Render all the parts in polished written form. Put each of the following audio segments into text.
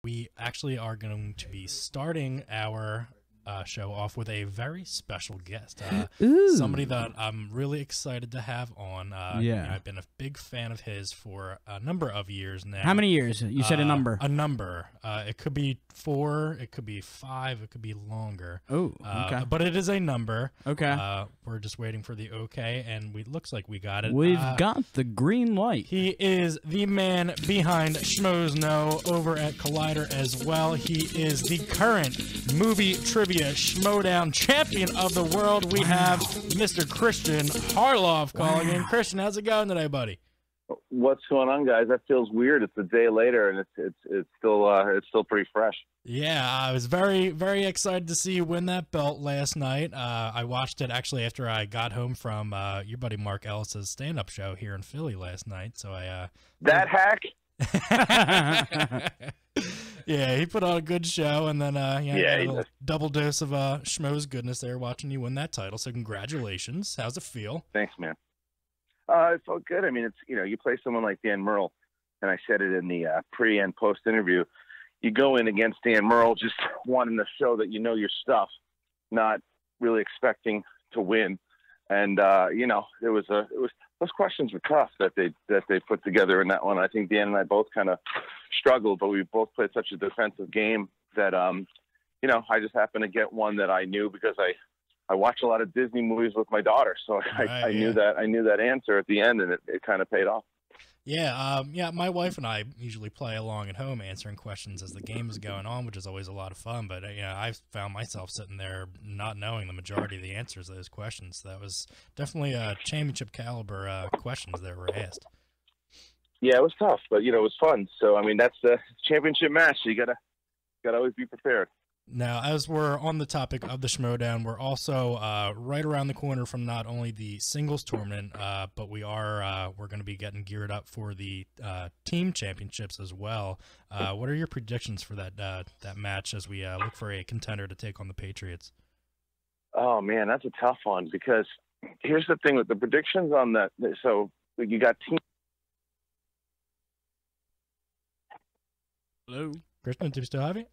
we actually are going to be starting our show off with a very special guest. Somebody that I'm really excited to have on. I've been a big fan of his for a number of years now. How many years? You said a number. A number. It could be 4, it could be 5, it could be longer. Oh, okay. But it is a number. Okay. We're just waiting for the okay, and we looks like we got it. We've got the green light. He is the man behind Schmoes Know over at Collider as well. He is the current movie trivia Schmoedown champion of the world. We have Mr. Kristian Harloff calling in. Kristian, how's it going today, buddy? What's going on, guys? That feels weird. It's a day later, and it's still pretty fresh. Yeah, I was very, very excited to see you win that belt last night. I watched it actually after I got home from your buddy Mark Ellis's stand-up show here in Philly last night. So that hack. Yeah, he put on a good show, and then a double dose of Schmoes goodness there watching you win that title. So congratulations. How's it feel? Thanks, man. It felt good. I mean, it's you play someone like Dan Murrell, and I said it in the pre and post interview. You go in against Dan Murrell just wanting to show that you know your stuff, not really expecting to win. And those questions were tough that they put together in that one. I think Dan and I both kind of struggled, but we both played such a defensive game that I just happened to get one that I knew because I watch a lot of Disney movies with my daughter, so I knew that answer at the end, and it kind of paid off. Yeah, my wife and I usually play along at home answering questions as the game is going on, which is always a lot of fun. But I've found myself sitting there not knowing the majority of the answers to those questions. So that was definitely championship caliber questions that were asked. Yeah, it was tough, but it was fun. So I mean, that's the championship match. So you gotta always be prepared. Now, as we're on the topic of the Schmoedown, we're also right around the corner from not only the singles tournament, but we're going to be getting geared up for the team championships as well. What are your predictions for that match as we look for a contender to take on the Patriots? Oh man, that's a tough one because here's the thing with the predictions on that. So you got team. Hello, Kristian, do you still have it?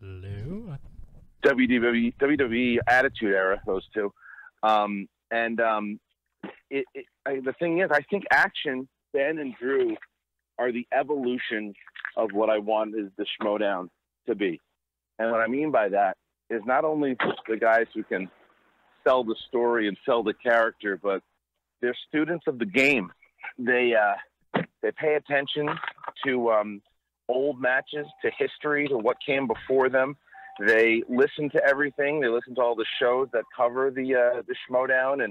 Hello. WWE Attitude Era, those two. The thing is, I think Action, Ben and Drew are the evolution of what I want is the Schmoedown to be. And what I mean by that is not only the guys who can sell the story and sell the character, but they're students of the game. They pay attention to old matches, to history, to what came before them. They listen to everything. They listen to all the shows that cover the Schmoedown,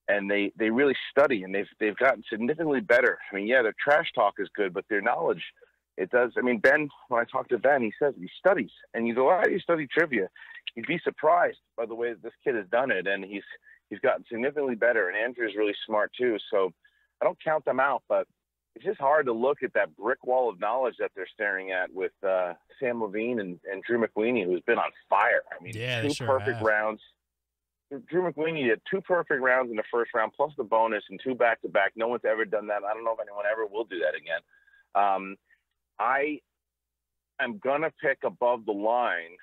and they really study, and they've gotten significantly better. I mean, yeah, their trash talk is good, but their knowledge, it does. I mean, Ben, when I talk to Ben, he says he studies, and you go, why do you study trivia? You'd be surprised by the way that this kid has done it, and he's gotten significantly better. And Andrew's really smart too, so I don't count them out, but it's just hard to look at that brick wall of knowledge that they're staring at with Sam Levine and Drew McWeeny, who's been on fire. I mean, yeah, two perfect rounds. Drew McWeeny did 2 perfect rounds in the first round, plus the bonus, and 2 back-to-back. No one's ever done that. I don't know if anyone ever will do that again. I am going to pick above the line,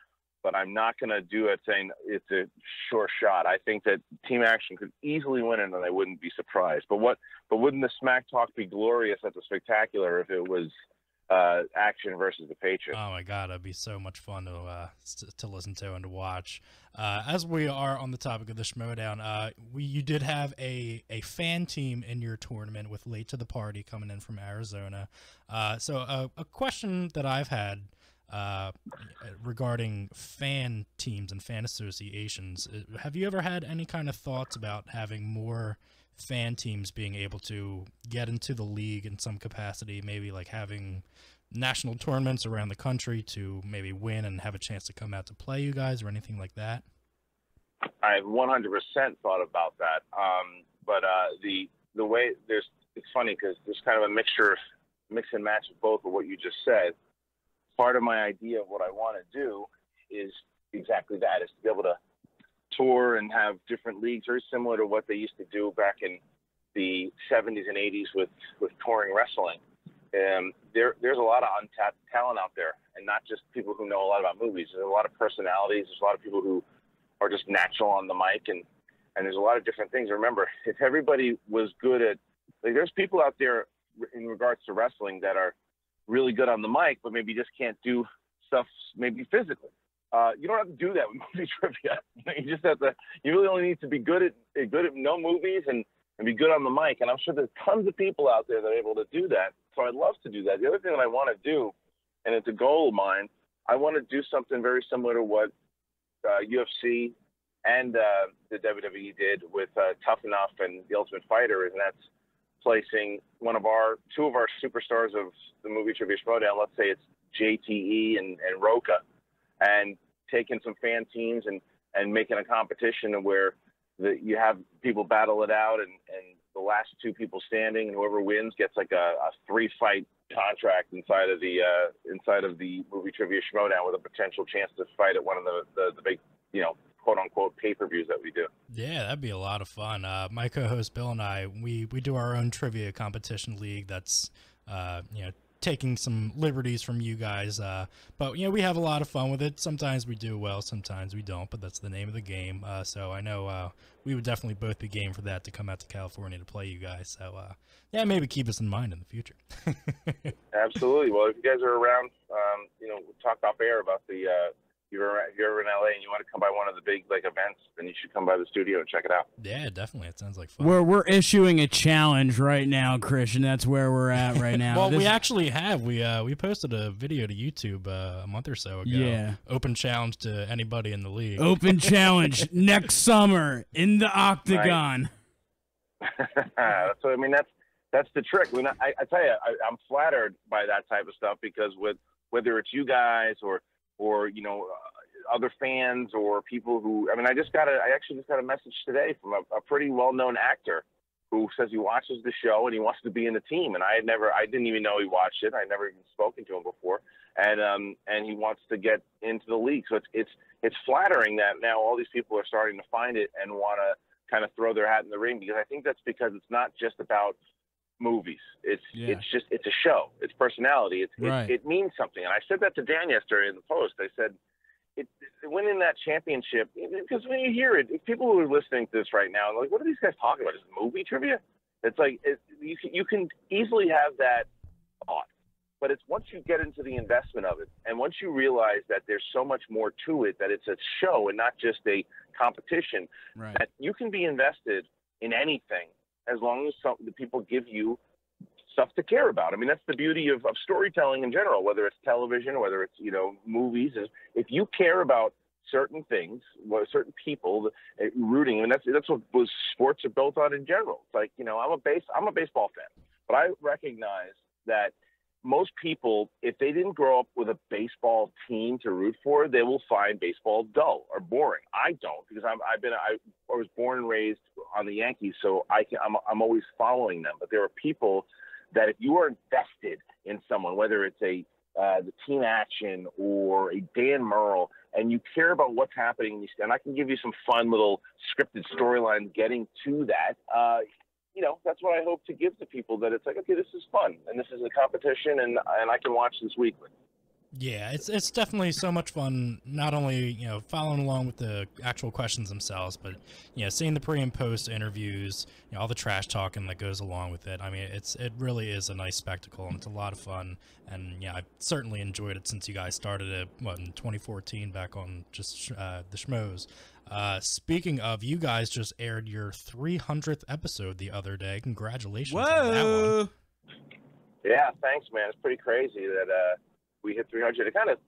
but I'm not going to do it saying it's a sure shot. I think that Team Action could easily win it, and I wouldn't be surprised. But wouldn't the smack talk be glorious at the Spectacular if it was Action versus the Patriots? Oh my God, it'd be so much fun to listen to and to watch. As we are on the topic of the Schmoedown, you did have a fan team in your tournament with Late to the Party coming in from Arizona. So a question that I've had regarding fan teams and fan associations, have you ever had any kind of thoughts about having more fan teams being able to get into the league in some capacity, maybe like having national tournaments around the country to maybe win and have a chance to come out to play you guys or anything like that? I've 100% thought about that. But the way it's funny because there's kind of a mix and match of both of what you just said. Part of my idea of what I want to do is exactly that, is to be able to tour and have different leagues, very similar to what they used to do back in the 70s and 80s with touring wrestling. There's a lot of untapped talent out there, and not just people who know a lot about movies. There's a lot of personalities. There's a lot of people who are just natural on the mic, and there's a lot of different things. Remember, if everybody was good at, like, there's people out there in regards to wrestling that are really good on the mic, but maybe just can't do stuff maybe physically. You don't have to do that with movie trivia. You just have to. You really only need to be good at know movies and be good on the mic. And I'm sure there's tons of people out there that are able to do that. So I'd love to do that. The other thing that I want to do, and it's a goal of mine, I want to do something very similar to what UFC and the WWE did with Tough Enough and The Ultimate Fighter, and that's placing two of our superstars of the movie trivia Schmoedown. Let's say it's JTE and Roca, and taking some fan teams and making a competition where you have people battle it out, and the last two people standing, and whoever wins gets like a 3-fight contract inside of the movie trivia Schmoedown, with a potential chance to fight at one of the big, quote unquote pay-per-views that we do. Yeah, that'd be a lot of fun. My co-host Bill and I, we do our own trivia competition league that's taking some liberties from you guys, but we have a lot of fun with it. Sometimes we do well, sometimes we don't, but that's the name of the game. So I know we would definitely both be game for that, to come out to California to play you guys. So yeah, maybe keep us in mind in the future. Absolutely. Well, if you guys are around, we'll talk off air about the if you're ever in LA and you want to come by one of the big events, then you should come by the studio and check it out. Yeah, definitely. It sounds like fun. We're issuing a challenge right now, Kristian. That's where we're at right now. Well, we actually have. We posted a video to YouTube a month or so ago. Yeah. Open challenge to anybody in the league. Open challenge next summer in the Octagon. So that's the trick. I tell you, I'm flattered by that type of stuff, because whether it's you guys or other fans or people who, I actually just got a message today from a pretty well-known actor who says he watches the show and he wants to be in the team. And I didn't even know he watched it. I'd never even spoken to him before. And he wants to get into the league. So it's flattering that now all these people are starting to find it and want to kind of throw their hat in the ring, because I think that's because it's not just about movies. It's a show. It's personality. It means something. And I said that to Dan yesterday in the post. I said, winning that championship, because when you hear it, people who are listening to this right now, like, what are these guys talking about? Is it movie trivia? It's like, you can easily have that thought, but it's once you get into the investment of it, and once you realize that there's so much more to it, that it's a show and not just a competition, that you can be invested in anything as long as the people give you stuff to care about. I mean, that's the beauty of storytelling in general, whether it's television, whether it's, movies. Is if you care about certain things, certain people, rooting, and that's what sports are built on in general. It's like, I'm a baseball fan, but I recognize that most people, if they didn't grow up with a baseball team to root for, they will find baseball dull or boring. I don't, because I was born and raised on the Yankees, so I'm always following them. But there are people that, if you are invested in someone, whether it's the team action or a Dan Merle, and you care about what's happening, and I can give you some fun little scripted storylines getting to that, that's what I hope to give to people, that it's like, okay, this is fun, and this is a competition, and I can watch this weekly. Yeah, it's definitely so much fun, not only, following along with the actual questions themselves, but, seeing the pre and post interviews, all the trash talking that goes along with it. I mean, it really is a nice spectacle, and it's a lot of fun. And yeah, I've certainly enjoyed it since you guys started it, in 2014, back on just the Schmoes. Speaking of, you guys just aired your 300th episode the other day. Congratulations on that one. Yeah, thanks, man. It's pretty crazy that we hit 300. It kind of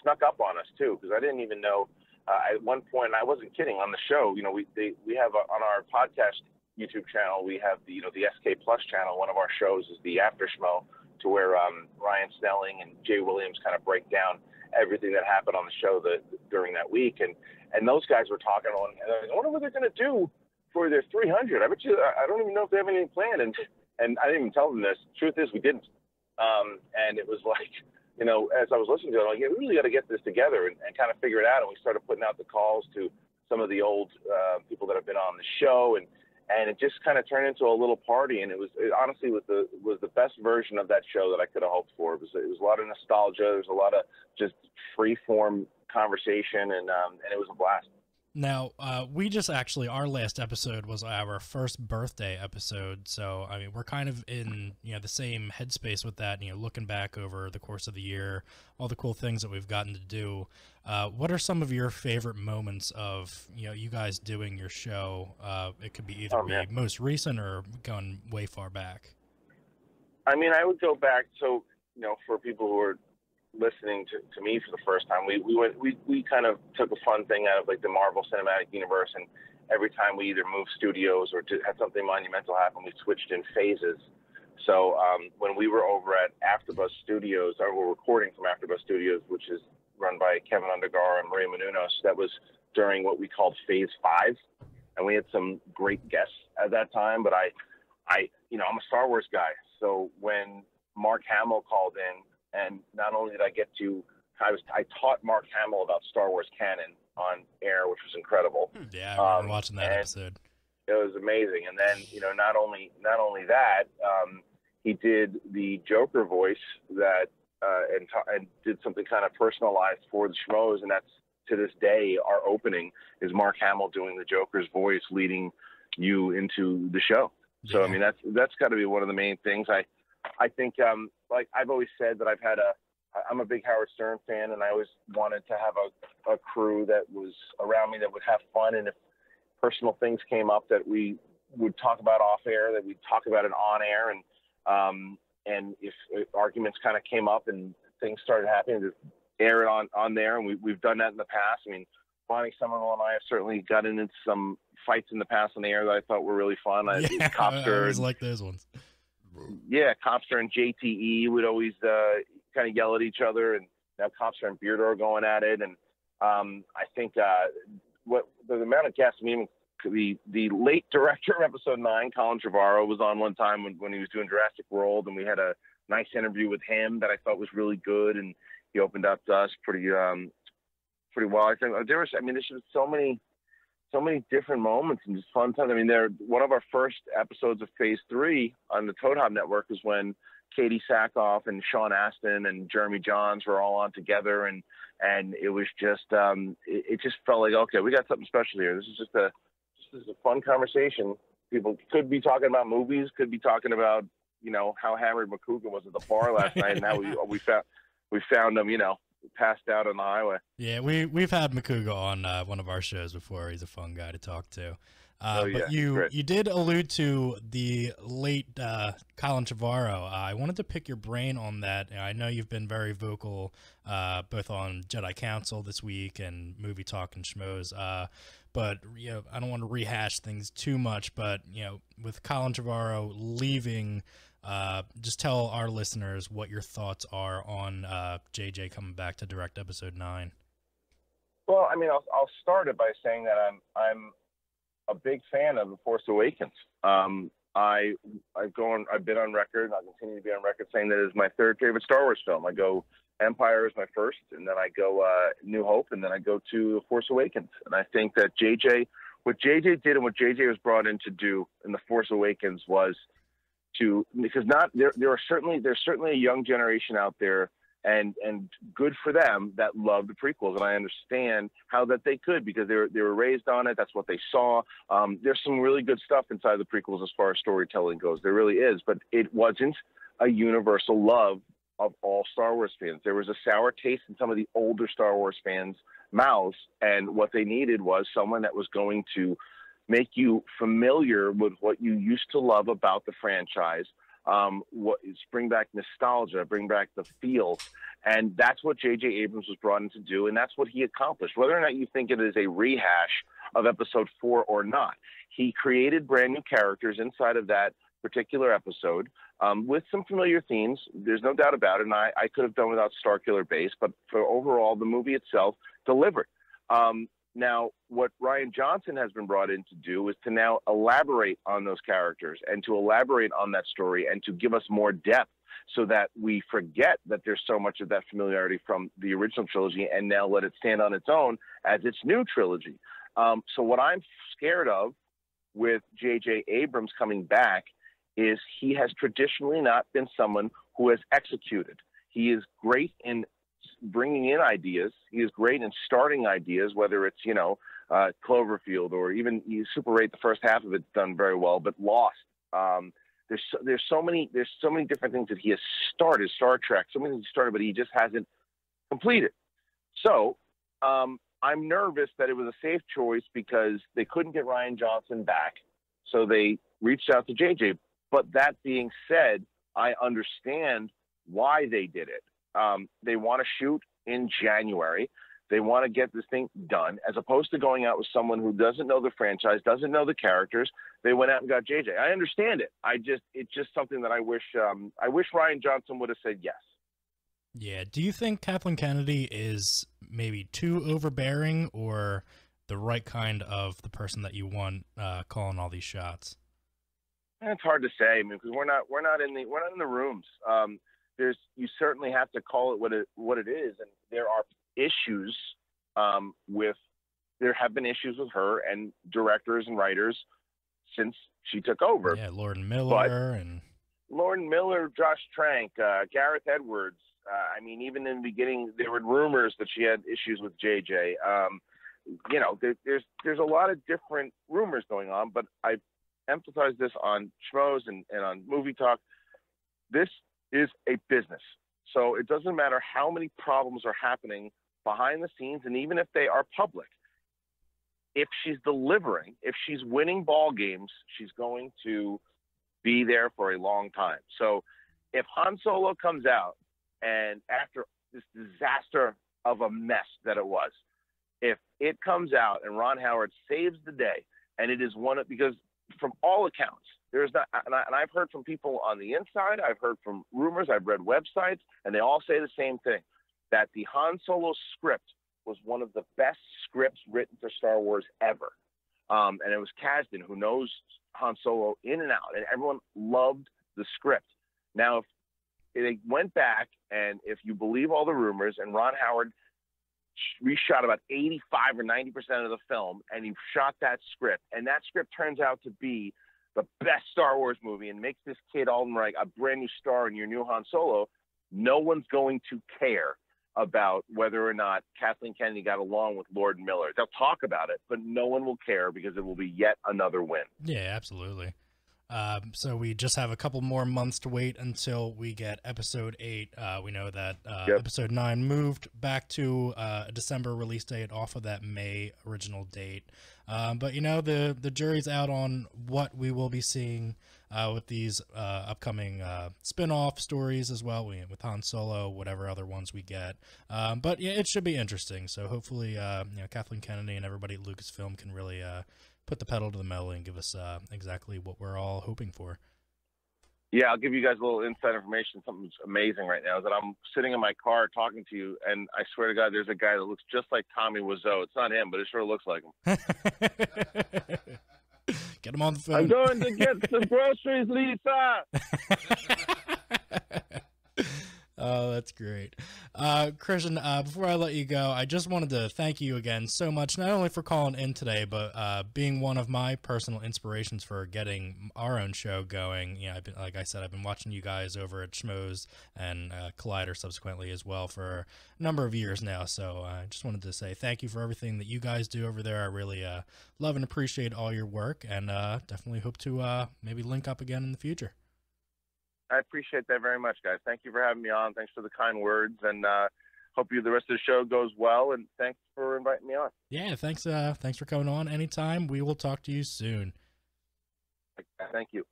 snuck up on us too, because I didn't even know. At one point, I wasn't kidding. On the show, we have on our podcast YouTube channel, we have the SK Plus channel. One of our shows is the After Schmo, to where Ryan Snelling and Jay Williams kind of break down everything that happened on the show during that week. And those guys were talking on, and I wonder what they're going to do for their 300. I bet you, I don't even know if they have anything planned. And I didn't even tell them this. Truth is, we didn't. And it was like, as I was listening to it, I'm like, yeah, we really got to get this together and kind of figure it out. And we started putting out the calls to some of the old people that have been on the show. And and it just kind of turned into a little party. And it honestly was the best version of that show that I could have hoped for. It was a lot of nostalgia. There was a lot of just free form conversation, and it was a blast. Now, we just actually, our last episode was our first birthday episode. So, I mean, we're kind of in, the same headspace with that, looking back over the course of the year, all the cool things that we've gotten to do. What are some of your favorite moments of, you guys doing your show? It could be either most recent or going way far back. I mean, I would go back. So, for people who are listening to me for the first time, we kind of took a fun thing out of like the Marvel Cinematic Universe, and every time we either moved studios or had something monumental happen, we switched in phases. So when we were over at AfterBuzz Studios, or we're recording from AfterBuzz Studios, which is run by Kevin Undergar and Maria Menounos, that was during what we called Phase 5, and we had some great guests at that time. But I'm a Star Wars guy, so when Mark Hamill called in, and not only did I get to, I taught Mark Hamill about Star Wars canon on air, which was incredible. Yeah, I remember watching that episode. It was amazing. And then, not only that, he did the Joker voice that, and did something kind of personalized for the Schmoes, and that's, to this day, our opening is Mark Hamill doing the Joker's voice, leading you into the show. Yeah. So, I mean, that's got to be one of the main things. I think, like I've always said, that I'm a big Howard Stern fan, and I always wanted to have a crew that was around me that would have fun. And if personal things came up that we would talk about off air, that we'd talk about it on air. And if arguments kind of came up and things started happening, to air it on there. And we've done that in the past. I mean, Bonnie Somerville and I have certainly gotten into some fights in the past on the air that I thought were really fun. I always like those ones. Yeah, Copster and JTE would always kind of yell at each other, and now Copster and Beardo are going at it. And I think what the amount of guests, I mean, the late director of Episode 9, Colin Trevorrow, was on one time when he was doing Jurassic World, and we had a nice interview with him that I thought was really good, and he opened up to us pretty well. I think there's just so many different moments and just fun times. I mean, one of our first episodes of Phase 3 on the Toad Hop Network was when Katie Sackhoff and Sean Astin and Jeremy Johns were all on together, and it was just it just felt like, okay, we got something special here. This is a fun conversation. People could be talking about movies, could be talking about how hammered McCougan was at the bar last night, and now we found him passed out on the highway. Yeah, we've had Makuga on one of our shows before. He's a fun guy to talk to. But you did allude to the late Colin Trevorrow. I wanted to pick your brain on that. I know you've been very vocal both on Jedi Council this week and Movie Talk and Schmoes. But I don't want to rehash things too much. But with Colin Trevorrow leaving, just tell our listeners what your thoughts are on JJ coming back to direct Episode 9. Well, I mean, I'll start it by saying that I'm a big fan of The Force Awakens. I've been on record, and I'll continue to be on record saying that it is my third favorite Star Wars film. I go Empire is my first, and then I go New Hope, and then I go to The Force Awakens. And I think that what JJ did and what JJ was brought in to do in The Force Awakens was because there's certainly a young generation out there, and good for them, that love the prequels, and I understand how that they could, because they were raised on it. That's what they saw. There's some really good stuff inside the prequels as far as storytelling goes. There really is, but it wasn't a universal love of all Star Wars fans. There was a sour taste in some of the older Star Wars fans' mouths, and what they needed was someone that was going to make you familiar with what you used to love about the franchise. Bring back nostalgia, bring back the feels, and that's what J.J. Abrams was brought in to do, and that's what he accomplished. Whether or not you think it is a rehash of Episode 4 or not, he created brand new characters inside of that particular episode with some familiar themes. There's no doubt about it, and I could have done without Starkiller Base, but for overall, the movie itself delivered. Now, what Rian Johnson has been brought in to do is to now elaborate on those characters and to elaborate on that story and to give us more depth, so that we forget that there's so much of that familiarity from the original trilogy, and now let it stand on its own as its new trilogy. So what I'm scared of with J.J. Abrams coming back is he has traditionally not been someone who has executed. He is great in bringing in ideas. He is great in starting ideas, whether it's, Cloverfield, or even Super 8, the first half of it's done very well, but Lost. There's so many different things that he has started. Star Trek, so many things he started, but he just hasn't completed. So I'm nervous that it was a safe choice because they couldn't get Rian Johnson back, so they reached out to JJ. But that being said, I understand why they did it. They want to shoot in January. They want to get this thing done, as opposed to going out with someone who doesn't know the franchise, doesn't know the characters. They went out and got JJ. I understand it. It's just something that I wish Rian Johnson would have said yes. Yeah. Do you think Kathleen Kennedy is maybe too overbearing, or the right kind of the person that you want calling all these shots? It's hard to say. I mean, because we're not in the rooms. You certainly have to call it what it is, and there are issues there have been issues with her and directors and writers since she took over. Yeah, Lord Miller, Josh Trank, Gareth Edwards. I mean, even in the beginning, there were rumors that she had issues with JJ. There's a lot of different rumors going on, but I emphasize this on Schmoes and on Movie Talk. This is a business. So it doesn't matter how many problems are happening behind the scenes, and even if they are public, if she's delivering, if she's winning ball games, she's going to be there for a long time. So if Han Solo comes out, and after this disaster of a mess that it was, if it comes out and Ron Howard saves the day, and it is because from all accounts, there's not, and I've heard from people on the inside, I've heard from rumors, I've read websites, and they all say the same thing, that the Han Solo script was one of the best scripts written for Star Wars ever. And it was Kasdan, who knows Han Solo in and out, and everyone loved the script. Now, if they went back, and if you believe all the rumors, and Ron Howard reshot about 85 or 90% of the film, and he shot that script, and that script turns out to be the best Star Wars movie and makes this kid Alden Reich a brand new star in your new Han Solo, no one's going to care about whether or not Kathleen Kennedy got along with Lord Miller. They'll talk about it, but no one will care because it will be yet another win. Yeah, absolutely. So we just have a couple more months to wait until we get episode 8. We know that episode 9 moved back to a December release date off of that May original date. But the jury's out on what we will be seeing with these upcoming spin-off stories as well, with Han Solo, whatever other ones we get. But yeah, it should be interesting. So hopefully, Kathleen Kennedy and everybody at Lucasfilm can really put the pedal to the metal and give us exactly what we're all hoping for. Yeah, I'll give you guys a little inside information. Something's amazing right now is that I'm sitting in my car talking to you, and I swear to God, there's a guy that looks just like Tommy Wiseau. It's not him, but it sure looks like him. Get him on the phone. I'm going to get some groceries, Lisa. Oh, that's great. Kristian, before I let you go, I just wanted to thank you again so much, not only for calling in today, but being one of my personal inspirations for getting our own show going. Like I said, I've been watching you guys over at Schmoes and Collider subsequently as well for a number of years now. So I just wanted to say thank you for everything that you guys do over there. I really love and appreciate all your work, and definitely hope to maybe link up again in the future. I appreciate that very much, guys. Thank you for having me on. Thanks for the kind words, and hope the rest of the show goes well, and thanks for inviting me on. Yeah, thanks for coming on anytime. We will talk to you soon. Thank you.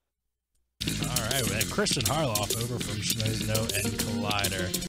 All right, we had Kristian Harloff over from Schmoes Know and Collider.